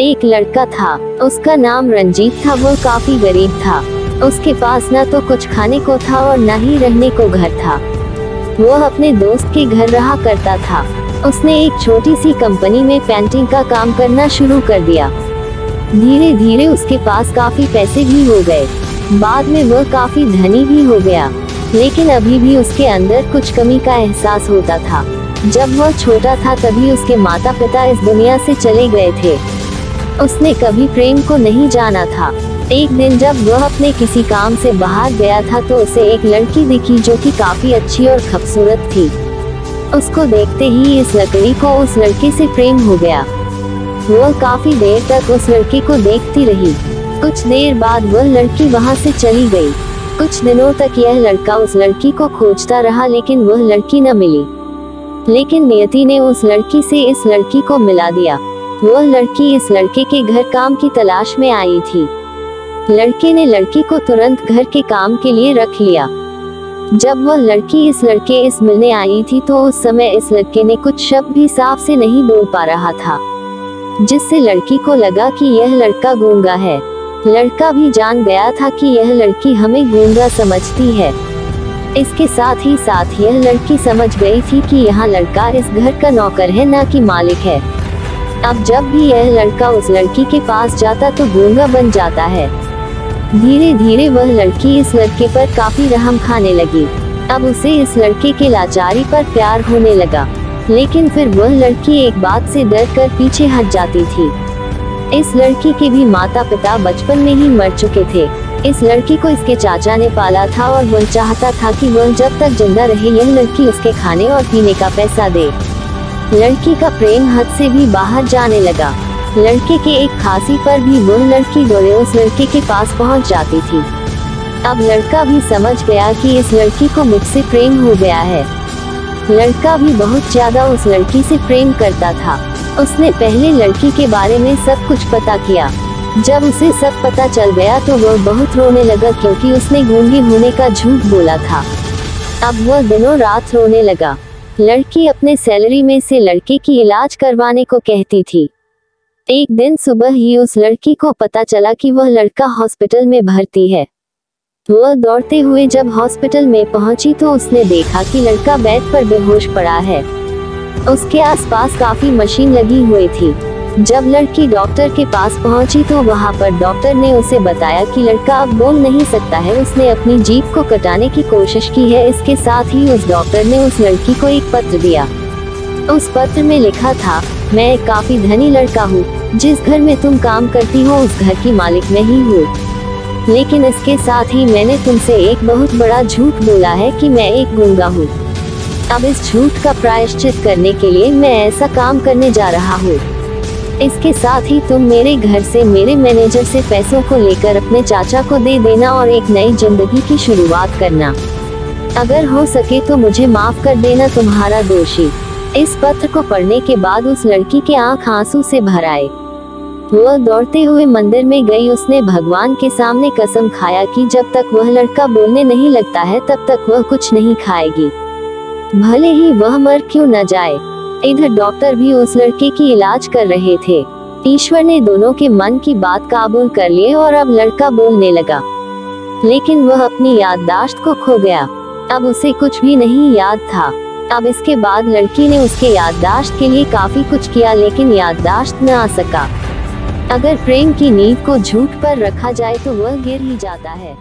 एक लड़का था, उसका नाम रंजीत था। वो काफी गरीब था। उसके पास न तो कुछ खाने को था और न ही रहने को घर था। वह अपने दोस्त के घर रहा करता था। उसने एक छोटी सी कंपनी में पेंटिंग का काम करना शुरू कर दिया। धीरे धीरे उसके पास काफी पैसे भी हो गए। बाद में वह काफी धनी भी हो गया, लेकिन अभी भी उसके अंदर कुछ कमी का एहसास होता था। जब वह छोटा था तभी उसके माता पिता इस दुनिया से चले गए थे। उसने कभी प्रेम को नहीं जाना था। एक दिन जब वह अपने किसी काम से बाहर गया था तो उसे एक लड़की दिखी जो कि काफी अच्छी और खूबसूरत थी। उसको देखते ही इस लड़की को उस लड़के से प्रेम हो गया। वह काफी देर तक उस लड़के को देखती रही। कुछ देर बाद वह लड़की वहां से चली गई। कुछ दिनों तक यह लड़का उस लड़की को खोजता रहा, लेकिन वह लड़की न मिली। लेकिन नियति ने उस लड़की से इस लड़की को मिला दिया। वह लड़की इस लड़के के घर काम की तलाश में आई थी। लड़के ने लड़की को तुरंत घर के काम के लिए रख लिया। जब वह लड़की इस लड़के इस मिलने आई थी तो उस समय इस लड़के ने कुछ शब्द भी साफ से नहीं बोल पा रहा था, जिससे लड़की को लगा कि यह लड़का गूंगा है। लड़का भी जान गया था कि यह लड़की हमें गूंगा समझती है। इसके साथ ही यह लड़की समझ गई थी कि यह लड़का इस घर का नौकर है, न कि मालिक है। अब जब भी यह लड़का उस लड़की के पास जाता तो गूंगा बन जाता है। धीरे धीरे वह लड़की इस लड़के पर काफी रहम खाने लगी। अब उसे इस लड़के के लाचारी पर प्यार होने लगा, लेकिन फिर वह लड़की एक बात से डर कर पीछे हट जाती थी। इस लड़की के भी माता पिता बचपन में ही मर चुके थे। इस लड़की को इसके चाचा ने पाला था और वह चाहता था कि वह जब तक जिंदा रहे यह लड़की उसके खाने और पीने का पैसा दे। लड़की का प्रेम हद से भी बाहर जाने लगा। लड़के के एक खांसी पर भी वह लड़की दौड़े उस लड़के के पास पहुंच जाती थी। अब लड़का भी समझ गया कि इस लड़की को मुझसे प्रेम हो गया है। लड़का भी बहुत ज्यादा उस लड़की से प्रेम करता था। उसने पहले लड़की के बारे में सब कुछ पता किया। जब उसे सब पता चल गया तो वह बहुत रोने लगा, क्योंकि उसने गूंगी होने का झूठ बोला था। अब वह दिनों रात रोने लगा। लड़की अपने सैलरी में से लड़के की इलाज करवाने को कहती थी। एक दिन सुबह ही उस लड़की को पता चला कि वह लड़का हॉस्पिटल में भर्ती है। वह दौड़ते हुए जब हॉस्पिटल में पहुंची तो उसने देखा कि लड़का बेड पर बेहोश पड़ा है। उसके आसपास काफी मशीन लगी हुई थी। जब लड़की डॉक्टर के पास पहुंची तो वहां पर डॉक्टर ने उसे बताया कि लड़का अब बोल नहीं सकता है। उसने अपनी जीभ को कटाने की कोशिश की है। इसके साथ ही उस डॉक्टर ने उस लड़की को एक पत्र दिया। उस पत्र में लिखा था, मैं एक काफी धनी लड़का हूँ। जिस घर में तुम काम करती हो उस घर की मालिक मैं ही हूँ। लेकिन इसके साथ ही मैंने तुमसे एक बहुत बड़ा झूठ बोला है कि मैं एक गूंगा हूँ। अब इस झूठ का प्रायश्चित करने के लिए मैं ऐसा काम करने जा रहा हूँ। इसके साथ ही तुम मेरे घर से मेरे मैनेजर से पैसों को लेकर अपने चाचा को दे देना और एक नई जिंदगी की शुरुआत करना। अगर हो सके तो मुझे माफ कर देना, तुम्हारा दोषी। इस पत्र को पढ़ने के बाद उस लड़की के आंख आंसू से भर आए। वह दौड़ते हुए मंदिर में गई। उसने भगवान के सामने कसम खाया कि जब तक वह लड़का बोलने नहीं लगता है तब तक वह कुछ नहीं खाएगी, भले ही वह मर क्यों न जाए। इधर डॉक्टर भी उस लड़के की इलाज कर रहे थे। ईश्वर ने दोनों के मन की बात काबूल कर लिए और अब लड़का बोलने लगा, लेकिन वह अपनी याददाश्त को खो गया। अब उसे कुछ भी नहीं याद था। अब इसके बाद लड़की ने उसके याददाश्त के लिए काफी कुछ किया, लेकिन याददाश्त न आ सका। अगर प्रेम की नींव को झूठ पर रखा जाए तो वह गिर ही जाता है।